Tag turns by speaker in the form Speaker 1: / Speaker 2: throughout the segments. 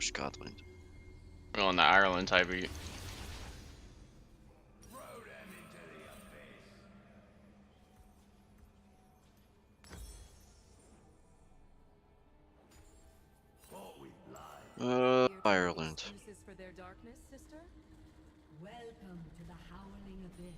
Speaker 1: Scotland.
Speaker 2: We're on the Ireland type beat.
Speaker 1: Ireland.
Speaker 3: Excuses for their darkness, sister? Welcome to the howling abyss.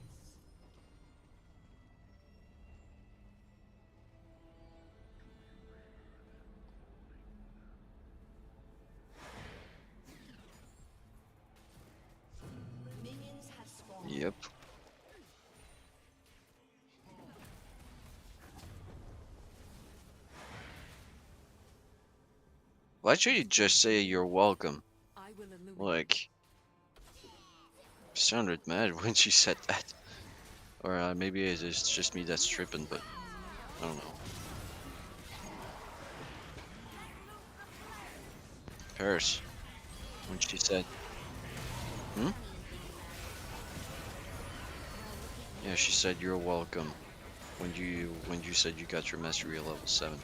Speaker 3: Minions have spawned.
Speaker 1: Yep. Why should you just say you're welcome?
Speaker 3: I will illuminate.
Speaker 1: Like, sounded mad when she said that. Or maybe it's just me that's tripping, but I don't know. Paris, when she said, hmm? Yeah, she said you're welcome when you said you got your mastery at level 7.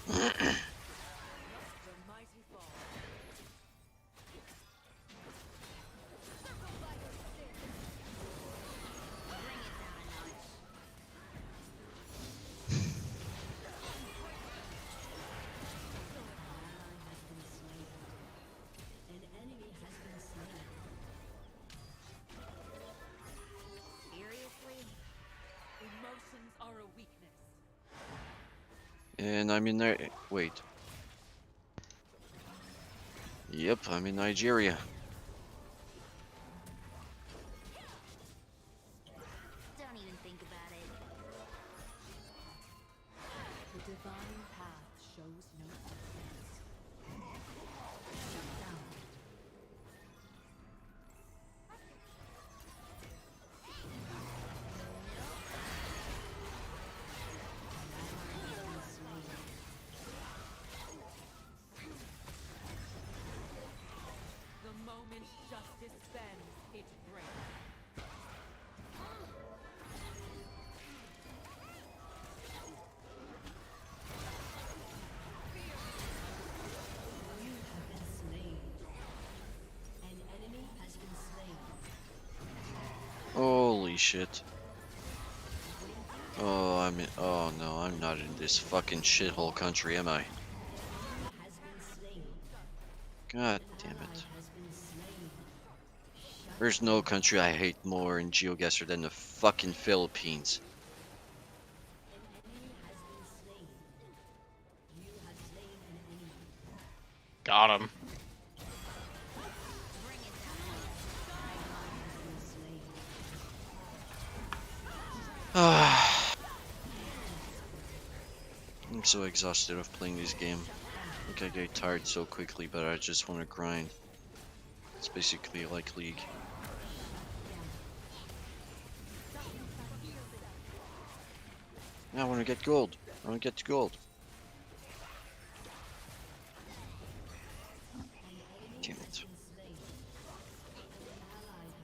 Speaker 3: The mighty fall. An enemy has been slain. Seriously? Emotions are a weakness.
Speaker 1: And I'm in there. Wait. Yep, I'm in Nigeria.
Speaker 4: Don't even think about it.
Speaker 3: The divine path shows no success. Shut down. The moment justice bends, it breaks. You have been slain. An enemy has been slain.
Speaker 1: Holy shit. Oh, oh no, I'm not in this fucking shithole country, am I?
Speaker 3: Has been slain.
Speaker 1: God damn it.
Speaker 3: Has been slain.
Speaker 1: There's no country I hate more in GeoGuessr than the fucking Philippines.
Speaker 3: An enemy has been slain. You have slain an enemy.
Speaker 2: Got him.
Speaker 1: I'm so exhausted of playing this game. I think I get tired so quickly, but I just want to grind. It's basically like League. I want to get gold. I want to get to gold. Damn it.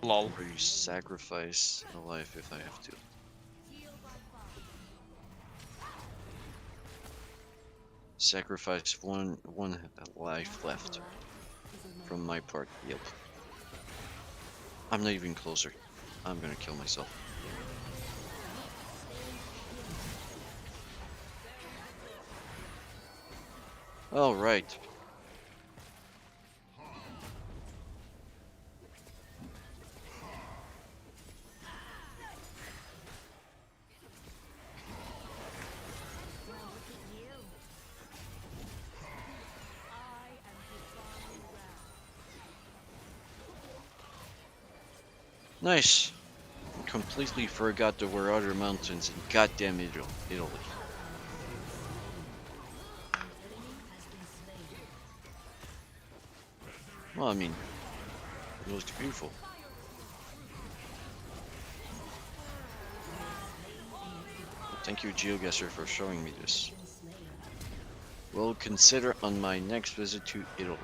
Speaker 2: Lol.
Speaker 1: Or you sacrifice a life if I have to. Sacrifice one life left from my part. Yep. I'm not even closer. I'm gonna kill myself. All right. Nice. Completely forgot there were other mountains in goddamn Italy. Well, I mean, it looks beautiful. Thank you, GeoGuessr, for showing me this. Will consider on my next visit to Italy.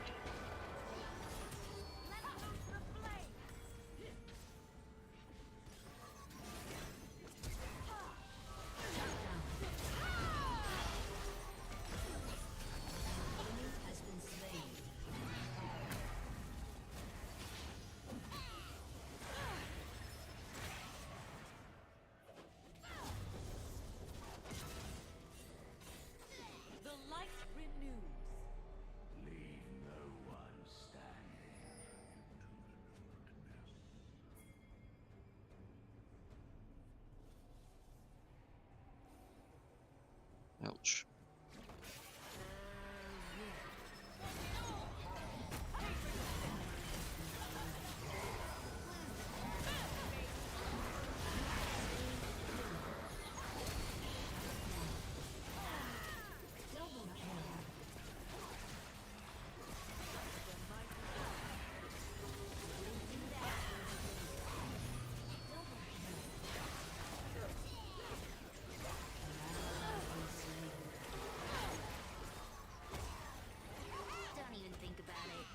Speaker 3: The light renews.
Speaker 1: Ouch.
Speaker 4: Don't even think about it.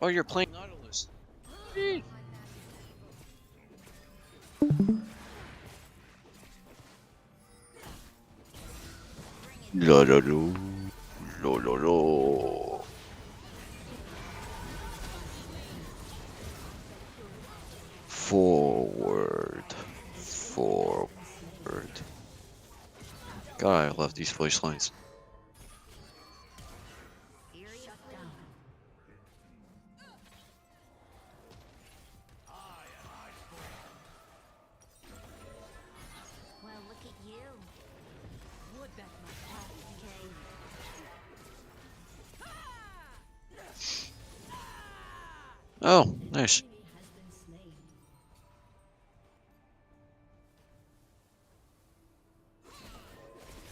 Speaker 1: Oh, you're playing Nautilus. Jeez. La la la. La la la. Forward. Forward. God, I love these voice lines.
Speaker 4: Well, look at you.
Speaker 3: Would that my path decay.
Speaker 1: Oh, nice.
Speaker 3: Enemy has been slain.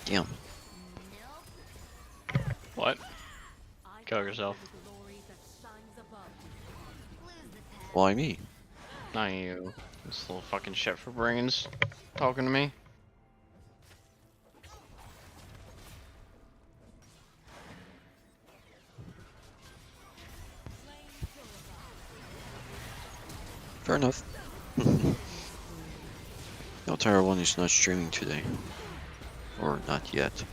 Speaker 1: Damn.
Speaker 4: Nope.
Speaker 2: What?
Speaker 3: I
Speaker 2: Kill
Speaker 3: follow
Speaker 2: yourself.
Speaker 3: the glory that shines above.
Speaker 4: Lose the path.
Speaker 1: Why me?
Speaker 2: Not you. This little fucking shit for brains. Talking to me.
Speaker 1: Fair enough. No, Tyra 1 is not streaming today. Or not yet.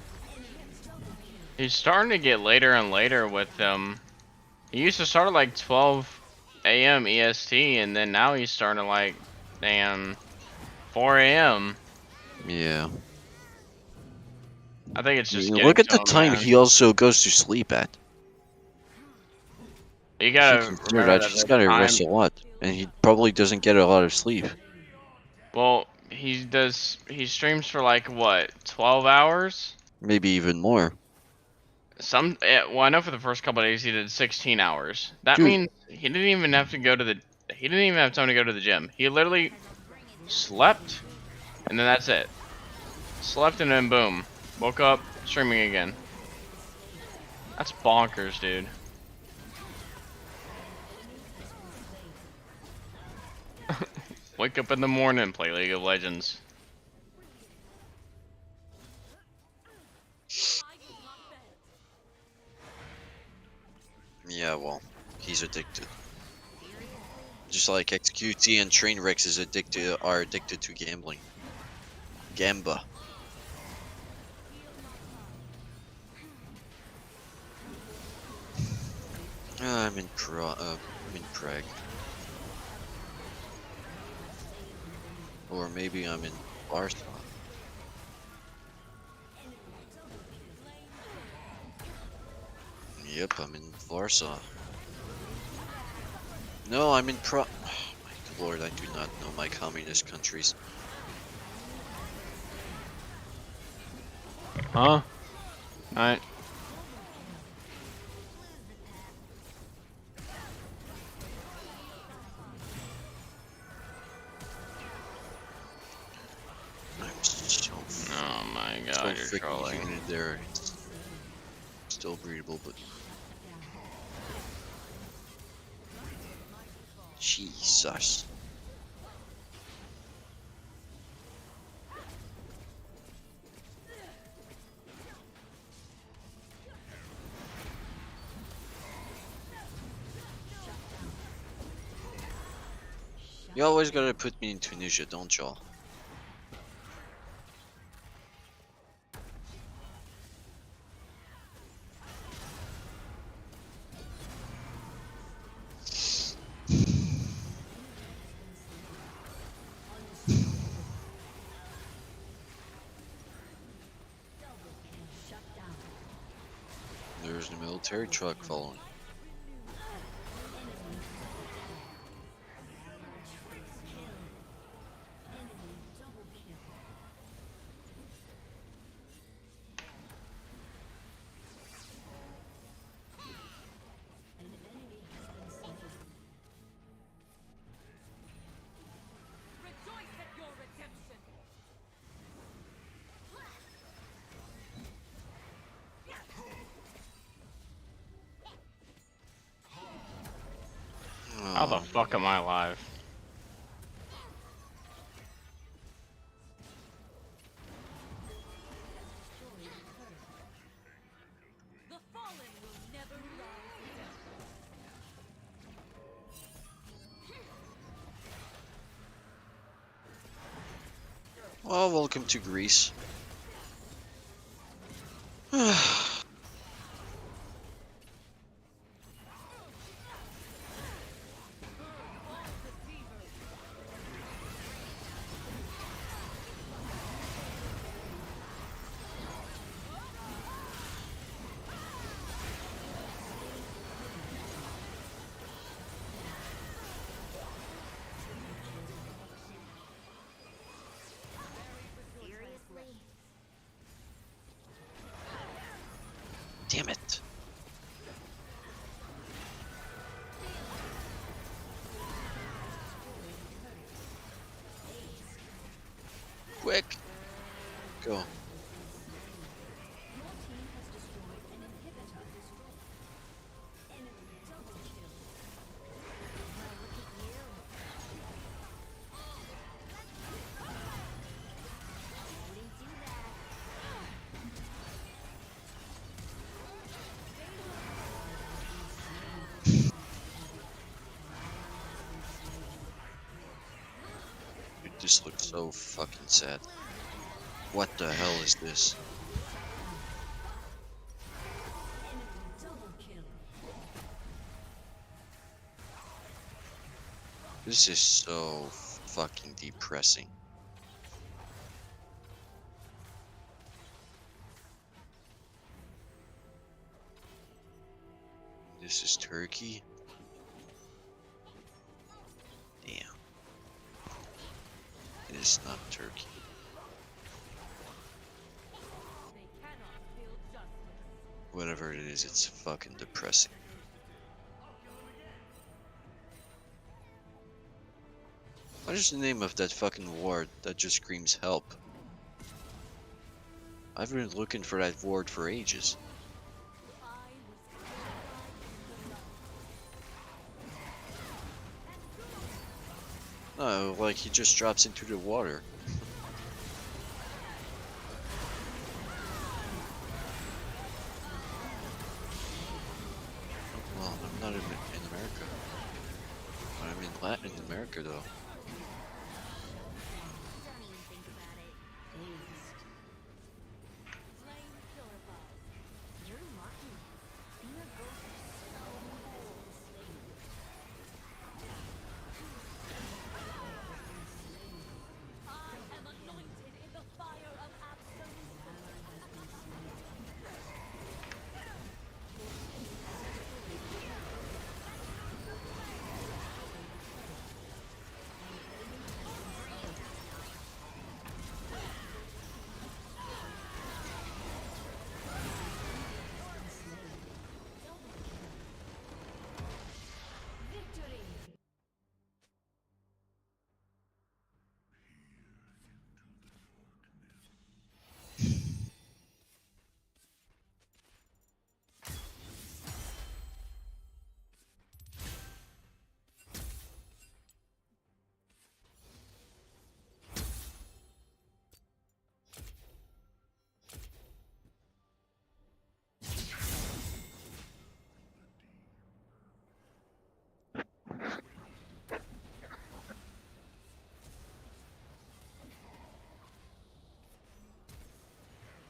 Speaker 2: He's starting to get later and later with them. He used to start at like 12 a.m. EST, and then now he's starting at like, damn, 4 a.m.
Speaker 1: Yeah.
Speaker 2: I think it's just getting
Speaker 1: Look at
Speaker 2: to
Speaker 1: the
Speaker 2: him,
Speaker 1: time
Speaker 2: man.
Speaker 1: he also goes to sleep at.
Speaker 2: You
Speaker 1: If you
Speaker 2: gotta
Speaker 1: consider
Speaker 2: remember
Speaker 1: that,
Speaker 2: that
Speaker 1: he's
Speaker 2: the
Speaker 1: gotta
Speaker 2: time.
Speaker 1: rest a lot. And he probably doesn't get a lot of sleep.
Speaker 2: Well, he streams for like what, 12 hours?
Speaker 1: Maybe even more.
Speaker 2: Well, I know for the first couple of days he did 16 hours. That
Speaker 1: Dude.
Speaker 2: means he didn't even have to go to the. He didn't even have time to go to the gym. He literally slept, and then that's it. Slept and then boom, woke up streaming again. That's bonkers, dude. Wake up in the morning, play League of Legends.
Speaker 1: Yeah, well, he's addicted. Just like XQT and Trainwrecks are addicted to gambling. Gamba. I'm in Prague. Or maybe I'm in Warsaw. Yep, I'm in Warsaw. No, I'm in Oh my lord, I do not know my communist countries.
Speaker 2: Huh? Alright.
Speaker 1: I'm so
Speaker 2: Oh my
Speaker 1: so
Speaker 2: god, you're
Speaker 1: freaking
Speaker 2: trolling.
Speaker 1: humid there. It's still breathable, but Jesus. You always gotta put me in Tunisia, don't y'all? There's the military truck following.
Speaker 3: Rejoice at your redemption!
Speaker 2: How the
Speaker 1: Oh,
Speaker 2: fuck am I alive?
Speaker 3: The fallen will never rise again.
Speaker 1: well, welcome to Greece.
Speaker 4: Seriously?
Speaker 1: Damn it. Quick. Go. Dude, this looks so fucking sad. What the hell is this? This is so fucking depressing. This is Turkey? Damn. It is not Turkey.
Speaker 3: They cannot build justice.
Speaker 1: Whatever it is, it's fucking depressing. What is the name of that fucking ward that just screams help? I've been looking for that ward for ages.
Speaker 3: I was
Speaker 1: No, like he just drops into the water. Well, I'm not in America. I'm in Latin America though.
Speaker 4: Don't even think about it.
Speaker 3: flame purified.
Speaker 4: You're lucky. Your ghosts are so cool.
Speaker 3: I am anointed in the fire of absolute.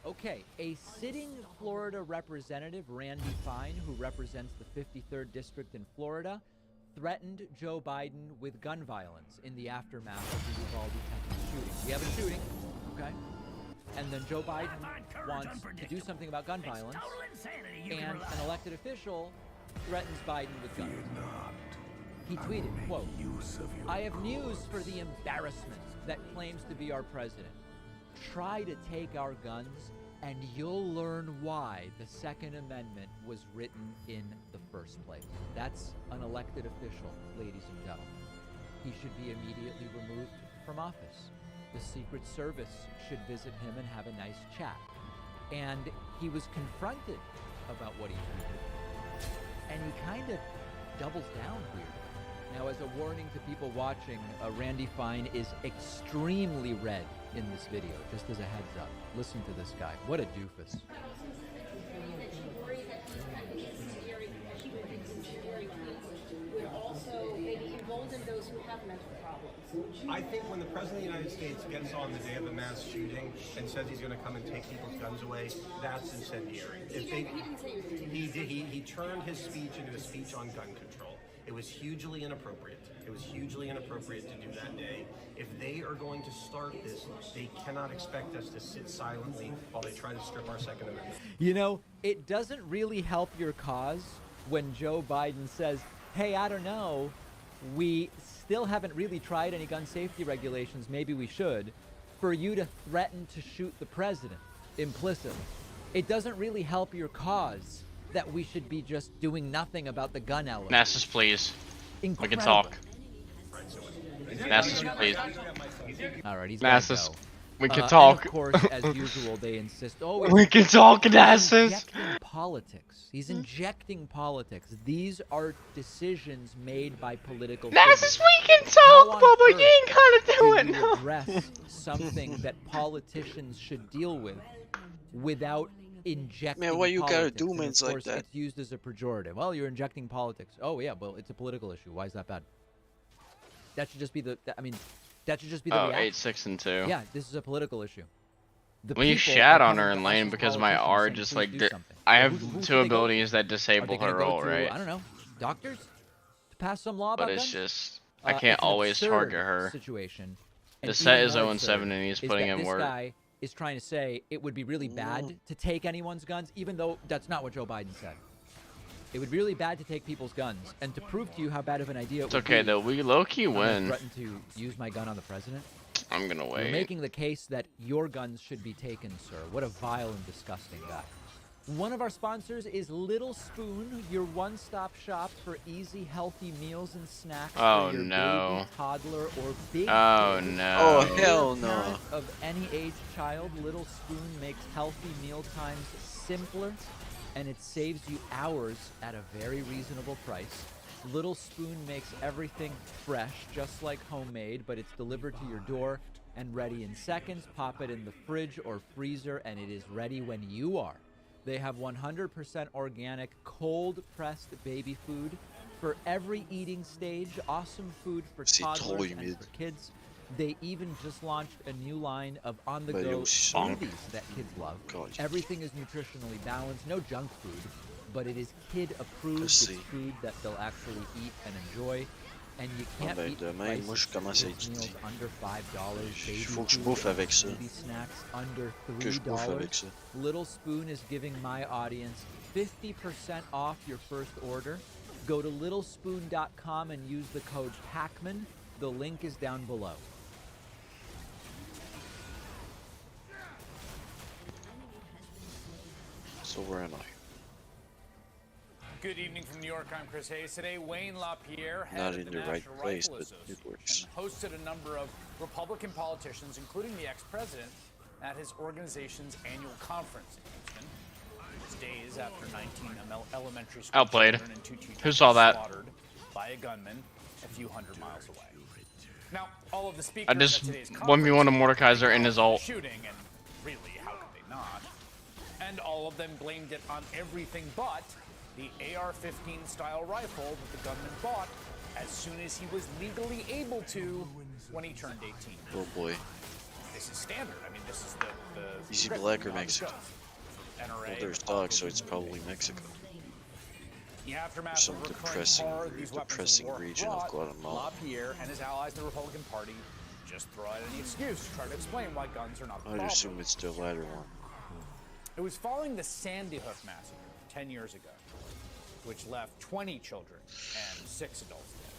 Speaker 5: Okay, a sitting Florida representative, Randy Fine, who represents the 53rd District in Florida, threatened Joe Biden with gun violence in the aftermath of the Uvalde, Texas shooting. We have a shooting, okay? And then Joe Biden wants to do something about gun violence, and an elected official threatens Biden with guns. He tweeted, quote, "I have news for the embarrassment that claims to be our president. Try to take our guns, and you'll learn why the Second Amendment was written in the first place." That's an elected official, ladies and gentlemen. He should be immediately removed from office. The Secret Service should visit him and have a nice chat. And he was confronted about what he tweeted, and he kind of doubles down weird. Now, as a warning to people watching, Randy Fine is extremely red in this video, just as a heads up. Listen to this guy. What a doofus.
Speaker 6: Would also maybe embolden those who have mental problems.
Speaker 7: I think when the President of the United States gets on the day of the mass shooting and says he's going to come and take people's guns away, that's incendiary. If they, he turned his speech into a speech on gun control. It was hugely inappropriate. It was hugely inappropriate to do that day. If they are going to start this, they cannot expect us to sit silently while they try to strip our Second Amendment.
Speaker 5: You know, it doesn't really help your cause when Joe Biden says, hey, I don't know, we still haven't really tried any gun safety regulations, maybe we should, for you to threaten to shoot the president implicitly. It doesn't really help your cause that we should be just doing nothing about the gun element.
Speaker 2: Nessus, please.
Speaker 5: Incredible.
Speaker 2: We can talk. Nessus, please.
Speaker 5: All right, he's
Speaker 2: Nessus,
Speaker 5: gotta go.
Speaker 2: we can
Speaker 5: And
Speaker 2: talk.
Speaker 5: of course, as usual, they insist. Oh,
Speaker 2: We can talk,
Speaker 5: he's
Speaker 2: Nessus.
Speaker 5: injecting politics. He's injecting politics. These are decisions made by political
Speaker 2: Nessus,
Speaker 5: figures.
Speaker 2: we can
Speaker 5: How
Speaker 2: talk,
Speaker 5: on
Speaker 2: Bubba. You
Speaker 5: earth
Speaker 2: ain't gotta do it.
Speaker 5: do you
Speaker 2: No.
Speaker 5: address something that politicians should deal with without injecting
Speaker 1: Man, why you gotta
Speaker 5: politics?
Speaker 1: do
Speaker 5: And
Speaker 1: mans
Speaker 5: of
Speaker 1: like
Speaker 5: course,
Speaker 1: that?
Speaker 5: it's used as a pejorative. Well, you're injecting politics. Oh yeah, well, it's a political issue. Why is that bad? That should just be the. I mean, that should just be the
Speaker 2: Oh,
Speaker 5: reaction.
Speaker 2: 8, 6, and 2.
Speaker 5: Yeah, this is a political issue. The
Speaker 2: When you
Speaker 5: people
Speaker 2: shat
Speaker 5: are
Speaker 2: on
Speaker 5: coming
Speaker 2: her
Speaker 5: to
Speaker 2: in
Speaker 5: us
Speaker 2: lane
Speaker 5: as
Speaker 2: because my
Speaker 5: politicians
Speaker 2: R
Speaker 5: saying,
Speaker 2: just
Speaker 5: "Please
Speaker 2: like
Speaker 5: do something."
Speaker 2: I
Speaker 5: Well,
Speaker 2: have
Speaker 5: who
Speaker 2: 2
Speaker 5: should they go to?
Speaker 2: abilities that
Speaker 5: Are they
Speaker 2: disable
Speaker 5: gonna
Speaker 2: her
Speaker 5: go
Speaker 2: role,
Speaker 5: to,
Speaker 2: right?
Speaker 5: I don't know, doctors to pass some law
Speaker 2: But
Speaker 5: about
Speaker 2: it's
Speaker 5: guns?
Speaker 2: just I can't
Speaker 5: It's an
Speaker 2: always
Speaker 5: absurd
Speaker 2: target her.
Speaker 5: Situation.
Speaker 2: The
Speaker 5: And
Speaker 2: set
Speaker 5: even
Speaker 2: is
Speaker 5: more
Speaker 2: 0-7
Speaker 5: absurd
Speaker 2: and he's
Speaker 5: is
Speaker 2: putting
Speaker 5: that
Speaker 2: in
Speaker 5: this
Speaker 2: work.
Speaker 5: guy is trying to say it would be really bad to take anyone's guns, even though that's not what Joe Biden said. It would be really bad to take people's guns, and to prove to you how bad of an idea it
Speaker 2: It's
Speaker 5: would
Speaker 2: okay
Speaker 5: be,
Speaker 2: though. We low-key
Speaker 5: I'm gonna
Speaker 2: win.
Speaker 5: threaten to use my gun on the president.
Speaker 2: I'm gonna
Speaker 5: You're
Speaker 2: wait.
Speaker 5: making the case that your guns should be taken, sir. What a vile and disgusting guy. One of our sponsors is Little Spoon, your one-stop shop for easy, healthy meals and snacks
Speaker 2: Oh,
Speaker 5: for your
Speaker 2: no.
Speaker 5: baby, toddler, or big
Speaker 2: Oh
Speaker 5: kid.
Speaker 2: no.
Speaker 1: Oh,
Speaker 5: If you're
Speaker 1: hell
Speaker 5: a
Speaker 1: no.
Speaker 5: parent of any age child, Little Spoon makes healthy meal times simpler, and it saves you hours at a very reasonable price. Little Spoon makes everything fresh, just like homemade, but it's delivered to your door and ready in seconds. Pop it in the fridge or freezer, and it is ready when you are. They have 100% organic, cold-pressed baby food for every eating stage. Awesome food for
Speaker 1: C'est trop
Speaker 5: toddlers and
Speaker 1: humide.
Speaker 5: for kids. They even just launched a new line of
Speaker 1: But
Speaker 5: on-the-go
Speaker 1: it was sunk.
Speaker 5: smoothies that kids love.
Speaker 1: God.
Speaker 5: Everything is nutritionally balanced, no junk food, but it is kid-approved.
Speaker 1: Let's
Speaker 5: It's
Speaker 1: see.
Speaker 5: food that they'll actually eat and enjoy. And you can't
Speaker 1: ben,
Speaker 5: beat the
Speaker 1: demain, moi, je
Speaker 5: prices.
Speaker 1: commence à
Speaker 5: Kids meals
Speaker 1: étudier.
Speaker 5: under $5, baby
Speaker 1: Faut que je
Speaker 5: food
Speaker 1: bouffe
Speaker 5: and
Speaker 1: avec ça.
Speaker 5: baby snacks under
Speaker 1: Que je bouffe avec
Speaker 5: $3.
Speaker 1: ça.
Speaker 5: Little Spoon is giving my audience 50% off your first order. Go to littlespoon.com and use the code PACMAN. The link is down below.
Speaker 1: So where am I?
Speaker 8: Good evening from New York. I'm Chris Hayes. Today, Wayne LaPierre,
Speaker 1: Not
Speaker 8: head of
Speaker 1: in
Speaker 8: the
Speaker 1: the right
Speaker 8: National
Speaker 1: place,
Speaker 8: Rifle
Speaker 1: but it
Speaker 8: Association,
Speaker 1: works.
Speaker 8: hosted a number of Republican politicians, including the ex-president, at his organization's annual conference in Houston. Just days after 19 elementary school
Speaker 2: Outplayed.
Speaker 8: children and 2 teachers
Speaker 2: Who saw
Speaker 8: were
Speaker 2: that?
Speaker 8: slaughtered by a gunman a few hundred miles away. Now, all of the speakers
Speaker 2: I just
Speaker 8: at today's
Speaker 2: 1v1 a
Speaker 8: conference
Speaker 2: Mordekaiser in
Speaker 8: acknowledged
Speaker 2: his
Speaker 8: the
Speaker 2: ult.
Speaker 8: shooting, and really, how could they not? And all of them blamed it on everything but the AR-15 style rifle that the gunman bought as soon as he was legally able to when he turned 18.
Speaker 1: Oh boy.
Speaker 8: this is standard. I mean, this is the
Speaker 1: Is he
Speaker 8: script
Speaker 1: black or
Speaker 8: on the
Speaker 1: Mexican?
Speaker 8: show. NRA,
Speaker 1: Well, there's dogs, so it's probably Mexico.
Speaker 8: In the aftermath
Speaker 1: Some
Speaker 8: of recurring
Speaker 1: depressing-
Speaker 8: horror these weapons
Speaker 1: depressing
Speaker 8: of war
Speaker 1: region of
Speaker 8: brought,
Speaker 1: Guatemala.
Speaker 8: LaPierre and his allies in the Republican Party just throw out any excuse to try to explain why guns are not the
Speaker 1: I'd
Speaker 8: problem.
Speaker 1: assume it's the latter one.
Speaker 8: It was following the Sandy Hook massacre 10 years ago, which left 20 children and 6 adults dead,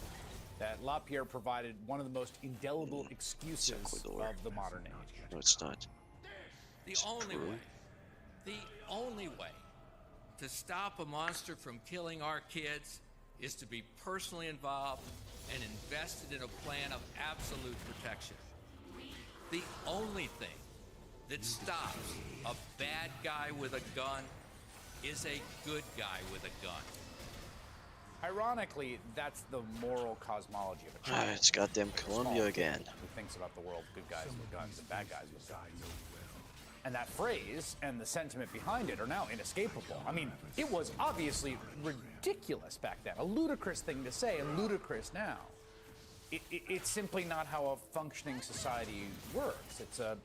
Speaker 8: that LaPierre provided one of the most indelible excuses
Speaker 1: Ecuador.
Speaker 8: of the modern age.
Speaker 1: No, it's not.
Speaker 9: The
Speaker 1: It's
Speaker 9: only
Speaker 1: Peru.
Speaker 9: way, the only way to stop a monster from killing our kids is to be personally involved and invested in a plan of absolute protection. The only thing that stops a bad guy with a gun is a good guy with a gun.
Speaker 8: Ironically, that's the moral cosmology of a
Speaker 1: Ah,
Speaker 8: child.
Speaker 1: it's goddamn Colombia
Speaker 8: Small
Speaker 1: again.
Speaker 8: kid who thinks about the world, good guys with guns and bad guys with guns. And that phrase and the sentiment behind it are now inescapable. I mean, it was obviously ridiculous back then, a ludicrous thing to say, and ludicrous now. It's simply not how a functioning society works. It's a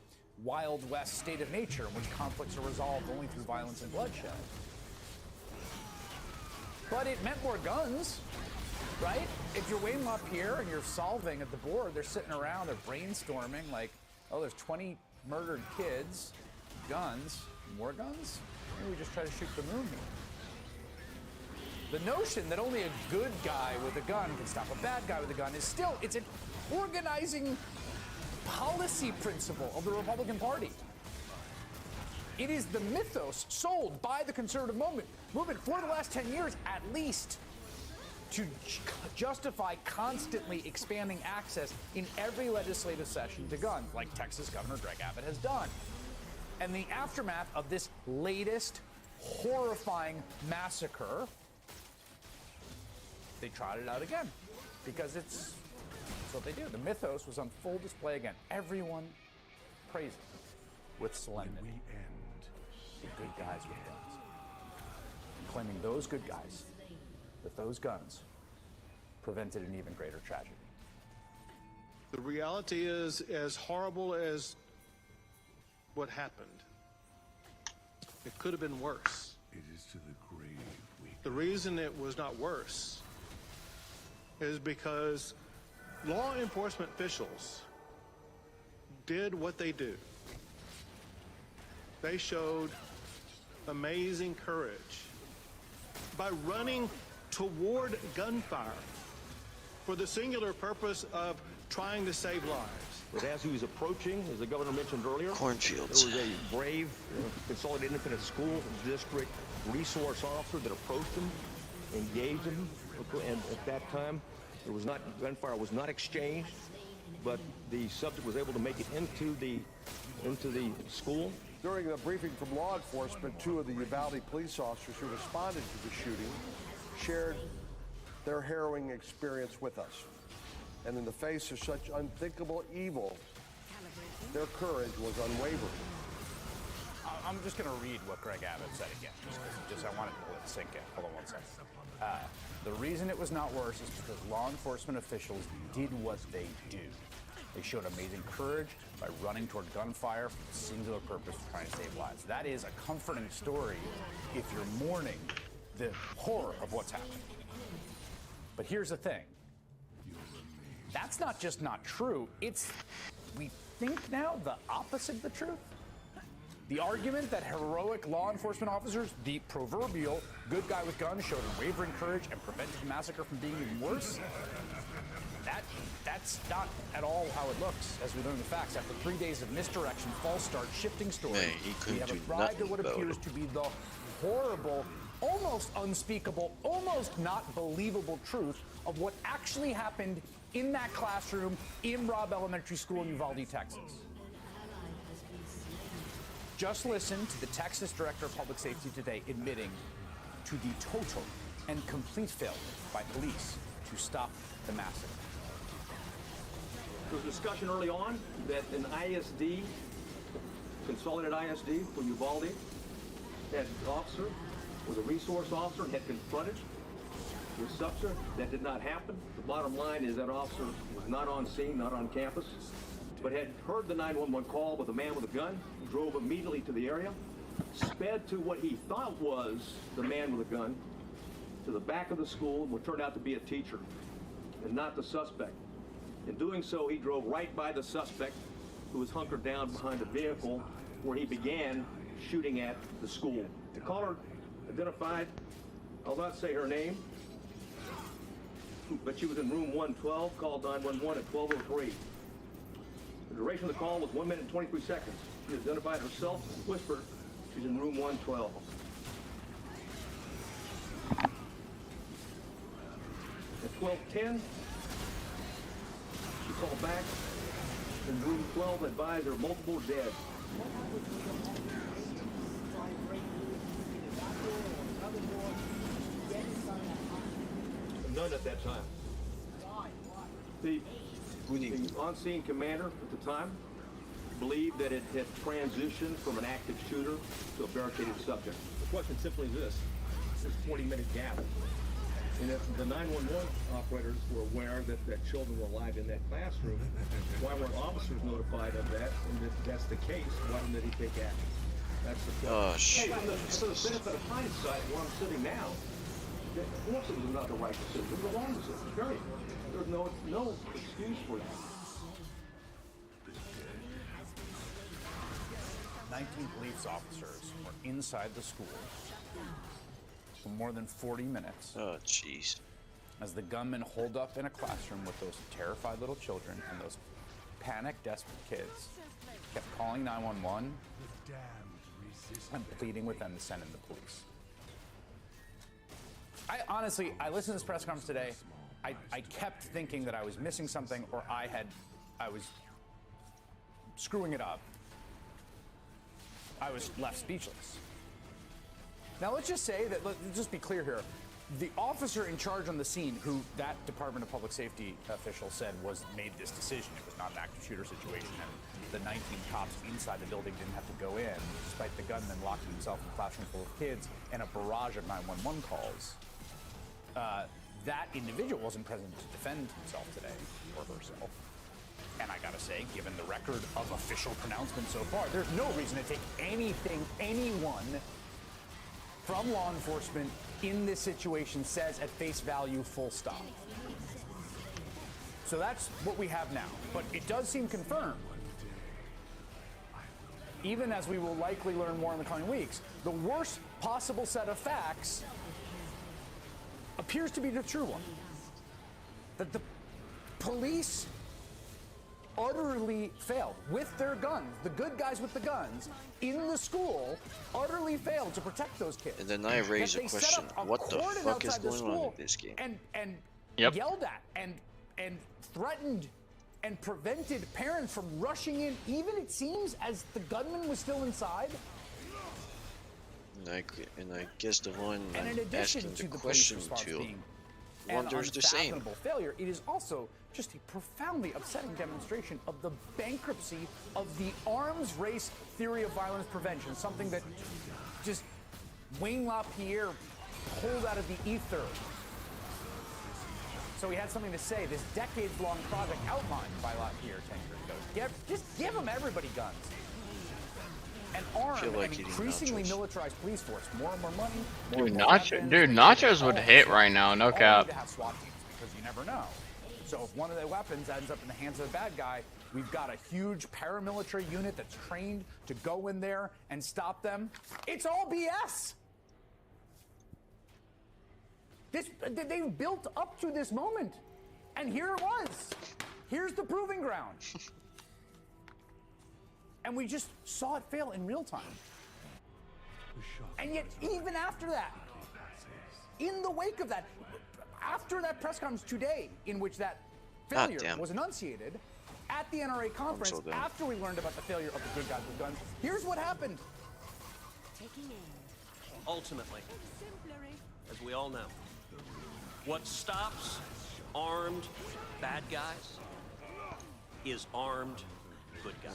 Speaker 8: Wild West state of nature in which conflicts are resolved only through violence and bloodshed. But it meant more guns, right? If you're Wayne LaPierre and you're solving at the board, they're sitting around, they're brainstorming like, oh, there's 20 murdered kids, guns, more guns? Maybe we just try to shoot the moon here. The notion that only a good guy with a gun can stop a bad guy with a gun is still, it's an organizing policy principle of the Republican Party. It is the mythos sold by the conservative movement for the last 10 years at least to justify constantly expanding access in every legislative session to guns, like Texas Governor Greg Abbott has done. And the aftermath of this latest horrifying massacre, they trot it out again because it's what they do. The mythos was on full display again. Everyone praising with solemnity the good guys with guns, claiming those good guys with those guns prevented an even greater tragedy.
Speaker 10: The reality is, as horrible as what happened, it could have been worse.
Speaker 11: It is to the grave we
Speaker 10: The reason it was not worse is because law enforcement officials did what they do. They showed amazing courage by running toward gunfire for the singular purpose of trying to save lives.
Speaker 12: But as he was approaching, as the governor mentioned earlier,
Speaker 1: Cornfields.
Speaker 12: there was a brave Consolidated Independent School District resource officer that approached him, engaged him, and at that time, there was not gunfire was not exchanged, but the subject was able to make it into the school.
Speaker 13: During a briefing from law enforcement, 2 of the Uvalde police officers who responded to the shooting shared their harrowing experience with us. And in the face of such unthinkable evil, their courage was unwavering.
Speaker 8: I'm just going to read what Greg Abbott said again, just I want it to sink in. Hold on one second. The reason it was not worse is because law enforcement officials did what they do. They showed amazing courage by running toward gunfire for the singular purpose of trying to save lives. That is a comforting story if you're mourning the horror of what's happened. But here's the thing. That's not just not true. We think now the opposite of the truth. The argument that heroic law enforcement officers, the proverbial good guy with guns, showed unwavering courage and prevented the massacre from being even worse, that's not at all how it looks, as we learn the facts. After 3 days of misdirection, false start, shifting stories,
Speaker 1: Hey, he couldn't
Speaker 8: we have
Speaker 1: do
Speaker 8: arrived at
Speaker 1: nothing
Speaker 8: what
Speaker 1: about
Speaker 8: appears
Speaker 1: it.
Speaker 8: to be the horrible, almost unspeakable, almost not believable truth of what actually happened in that classroom in Robb Elementary School in Uvalde, Texas. Just listen to the Texas Director of Public Safety today admitting to the total and complete failure by police to stop the massacre.
Speaker 12: There was discussion early on that an ISD, Consolidated ISD for Uvalde, that officer was a resource officer and had confronted the subject. That did not happen. The bottom line is that officer was not on scene, not on campus. but had heard the 911 call with a man with a gun, drove immediately to the area, sped to what he thought was the man with a gun, to the back of the school, what turned out to be a teacher, and not the suspect. In doing so, he drove right by the suspect, who was hunkered down behind a vehicle, where he began shooting at the school. The caller identified, I'll not say her name, but she was in room 112, called 911 at 12:03. The duration of the call was 1 minute and 23 seconds. She identified herself and whispered she's in room 112. At 12:10, she called back. In room 12, advised her multiple dead. None at that time. The on-scene commander at the time believed that it had transitioned from an active shooter to a barricaded subject. The question simply is this 40-minute gap. And if the 911 operators were aware that children were alive in that classroom, why weren't officers notified of that? And if that's the case, why didn't he take action? That's the question.
Speaker 1: Oh, shit.
Speaker 12: Hey, for the benefit of hindsight, where I'm sitting now, of course it was not the right decision. It was a wrong decision, period. There's no excuse for that.
Speaker 8: 19 police officers were inside the school for more than 40 minutes.
Speaker 1: Oh, jeez.
Speaker 8: As the gunmen holed up in a classroom with those terrified little children and those panicked, desperate kids, kept calling 911 and pleading with them to send in the police. I listened to this press conference today. I kept thinking that I was missing something or I was screwing it up. I was left speechless. Now let's just say that, let's just be clear here. The officer in charge on the scene, who that Department of Public Safety official said made this decision, it was not an active shooter situation, and the 19 cops inside the building didn't have to go in, despite the gunman locking himself in a classroom full of kids and a barrage of 911 calls. That individual wasn't present to defend himself today, or herself. And I gotta say, given the record of official pronouncements so far, there's no reason to take anyone from law enforcement in this situation says at face value, full stop. So that's what we have now. But it does seem confirmed, even as we will likely learn more in the coming weeks, the worst possible set of facts appears to be the true one. That the police utterly failed with their guns, the good guys with the guns, in the school, utterly failed to protect those kids.
Speaker 1: And then I raise a question, what the fuck is going on in this game?
Speaker 8: And yelled at and threatened and prevented parents from rushing in, even it seems as the gunman was still inside.
Speaker 1: And I guess the one
Speaker 8: And in
Speaker 1: I'm
Speaker 8: addition
Speaker 1: asking
Speaker 8: to
Speaker 1: the
Speaker 8: the police
Speaker 1: question
Speaker 8: response
Speaker 1: to
Speaker 8: being
Speaker 1: wonders the same.
Speaker 8: unfathomable failure, it is also just a profoundly upsetting demonstration of the bankruptcy of the arms race theory of violence prevention, something that just Wayne LaPierre pulled out of the ether. So he had something to say, this decades-long project outlined by LaPierre 10 years ago. Just give them everybody guns. An armed and increasingly militarized police force, more and more money, more
Speaker 2: Dude,
Speaker 8: and more weapons.
Speaker 2: nachos would hit right now, no
Speaker 8: All
Speaker 2: cap.
Speaker 8: need to have SWAT teams because you never know. So if one of the weapons ends up in the hands of a bad guy, we've got a huge paramilitary unit that's trained to go in there and stop them. It's all BS. They've built up to this moment, and here it was. Here's the proving ground. And we just saw it fail in real time. And yet, even after that, in the wake of that, after that press conference today, in which that failure was enunciated, at the NRA conference, after we learned about the failure of the good guys with guns, here's what happened.
Speaker 14: Ultimately, as we all know, what stops armed bad guys is armed good guys.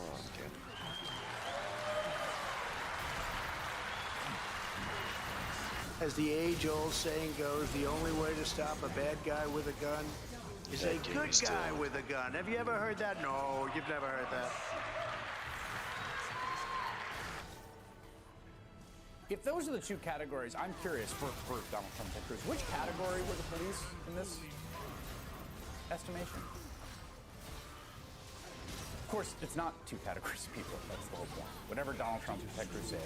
Speaker 15: As the age-old saying goes, the only way to stop a bad guy with a gun is
Speaker 1: That
Speaker 15: a
Speaker 1: game
Speaker 15: good
Speaker 1: is still
Speaker 15: guy
Speaker 1: on.
Speaker 15: with a gun. Have you ever heard that? No, you've never heard that.
Speaker 8: If those are the two categories, I'm curious for Donald Trump and Cruz. Which category were the police in this estimation? Of course, it's not two categories of people. That's the whole point. Whatever Donald Trump and Ted Cruz said,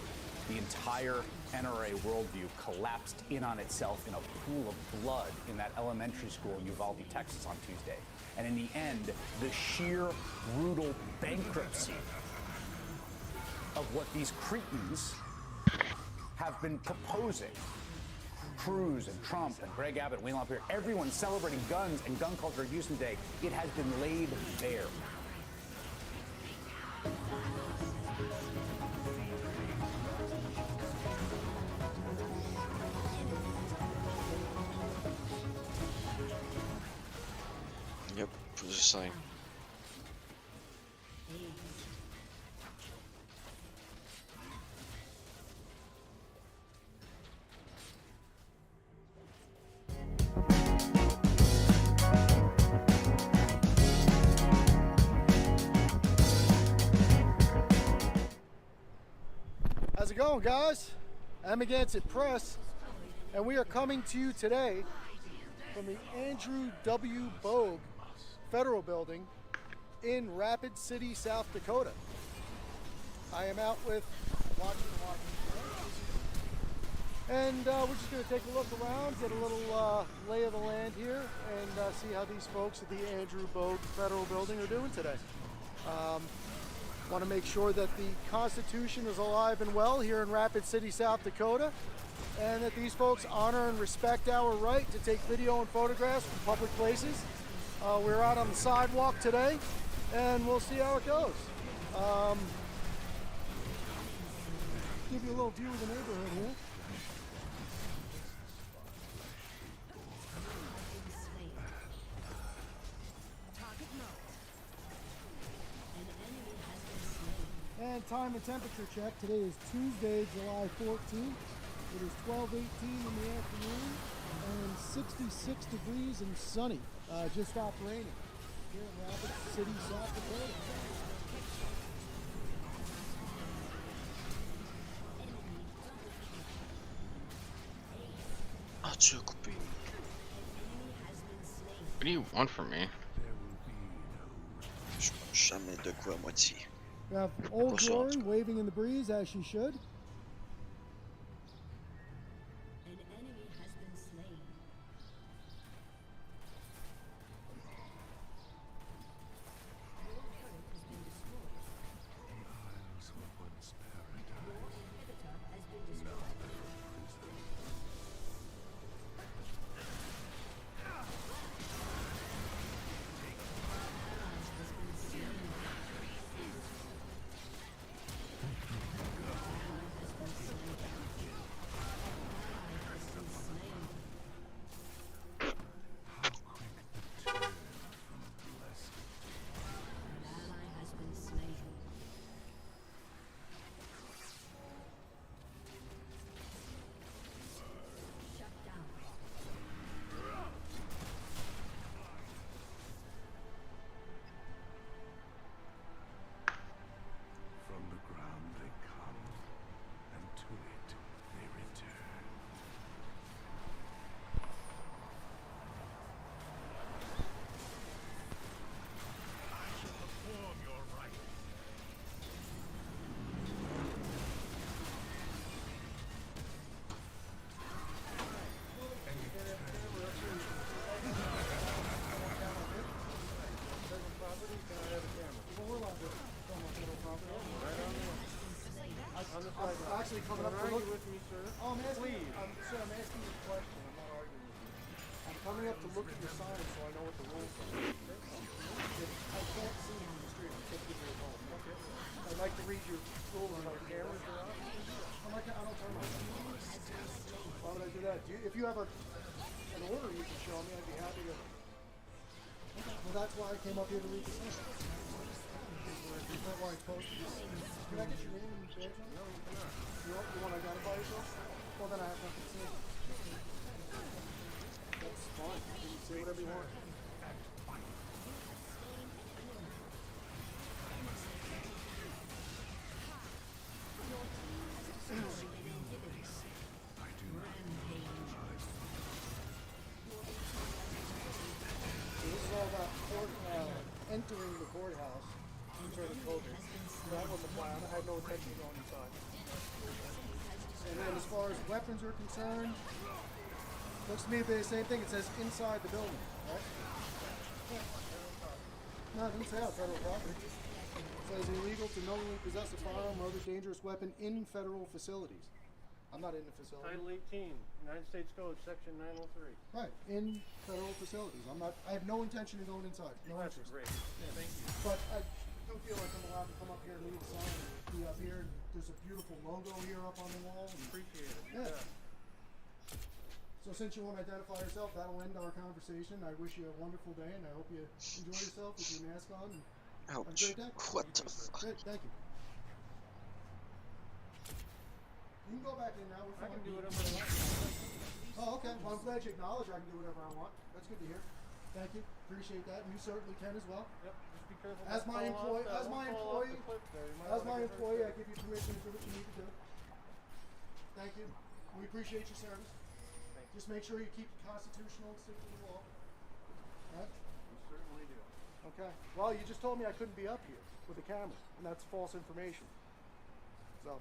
Speaker 8: the entire NRA worldview collapsed in on itself in a pool of blood in that elementary school in Uvalde, Texas on Tuesday. And in the end, the sheer brutal bankruptcy of what these cretins have been proposing. Cruz and Trump and Greg Abbott, Wayne LaPierre, everyone celebrating guns and gun culture in Houston today, it has been laid bare.
Speaker 1: Yep, put a sign.
Speaker 16: How's it going, guys? I'm Against It Press, and we are coming to you today from the Andrew W. Bogue Federal Building in Rapid City, South Dakota. I am out with Watching the Washington, and we're just going to take a look around, get a little lay of the land here, and see how these folks at the Andrew Bogue Federal Building are doing today. Want to make sure that the Constitution is alive and well here in Rapid City, South Dakota, and that these folks honor and respect our right to take video and photographs from public places. We're out on the sidewalk today, and we'll see how it goes. Give you a little view of the neighborhood here. And time and temperature check. Today is Tuesday, July 14th. It is 12:18 in the afternoon and 66 degrees and sunny. Just stopped raining here in Rapid City, South Dakota.
Speaker 2: What do you want from me?
Speaker 1: Jamais de quoi moitié.
Speaker 16: We have Old Glory waving in the breeze as she should.
Speaker 3: An enemy has been slain. Your turret has been destroyed.
Speaker 11: Isles were once paradise.
Speaker 3: Inhibitor has been destroyed.
Speaker 11: From the ground they come, and to it they return. I shall perform your right.
Speaker 16: I'm actually coming up to look with me, sir. Oh, I'm asking, sir, I'm asking you a question. I'm not arguing with you. I'm coming up to look at your sign so I know what the rules are. I can't see you on the street. I can't give you a home. Okay. I'd like to read your rules on your cameras are on. I don't turn my camera. Why would I do that? If you have an order you can show me, I'd be happy to. Okay. Well, that's why I came up here to read the sign. That's why I posted this. Can I get your name and badge on? No, you cannot. You want to identify yourself? Well, then I have nothing to say. That's fine. You can say whatever you want. concerned with COVID. That wasn't the plan. I had no intention of going inside. And then as far as weapons are concerned, looks to me to be the same thing. It says inside the building, right? No, it didn't say out federal property. It says illegal to knowingly possess a firearm or other dangerous weapon in federal facilities. I'm not in the facility.
Speaker 10: Title 18, United States Code, Section 903.
Speaker 16: Right, in federal facilities. I have no intention of going inside. No
Speaker 10: That's
Speaker 16: interest.
Speaker 10: great.
Speaker 16: Yeah.
Speaker 10: Thank you.
Speaker 16: But I don't feel like I'm allowed to come up here and leave a sign and be up here. There's a beautiful logo here up on the wall.
Speaker 10: Appreciate it.
Speaker 16: Yeah. So since you won't identify yourself, that'll end our conversation. I wish you a wonderful day, and I hope you enjoy yourself with your mask on. And have a
Speaker 1: Ouch.
Speaker 16: great day.
Speaker 1: What the fuck?
Speaker 16: Good, thank you. You can go back in now. We're
Speaker 10: I
Speaker 16: fine.
Speaker 10: can do whatever I want.
Speaker 16: Oh, okay. Well, I'm glad you acknowledge I can do whatever I want. That's good to hear. Thank you. Appreciate that. And you certainly can as well.
Speaker 10: Yep. Just be careful.
Speaker 16: As
Speaker 10: don't
Speaker 16: my
Speaker 10: fall
Speaker 16: employee,
Speaker 10: off,
Speaker 16: as my
Speaker 10: don't fall off
Speaker 16: employee,
Speaker 10: the cliff there. You might
Speaker 16: as
Speaker 10: wanna
Speaker 16: my
Speaker 10: get hurt
Speaker 16: employee, I
Speaker 10: there.
Speaker 16: give you permission to do what you need to do. Thank you. We appreciate your service. Just make sure you keep it constitutional and stick to the law. All right?
Speaker 10: We certainly do.
Speaker 16: Okay. Well, you just told me I couldn't be up here with a camera, and that's false information. So.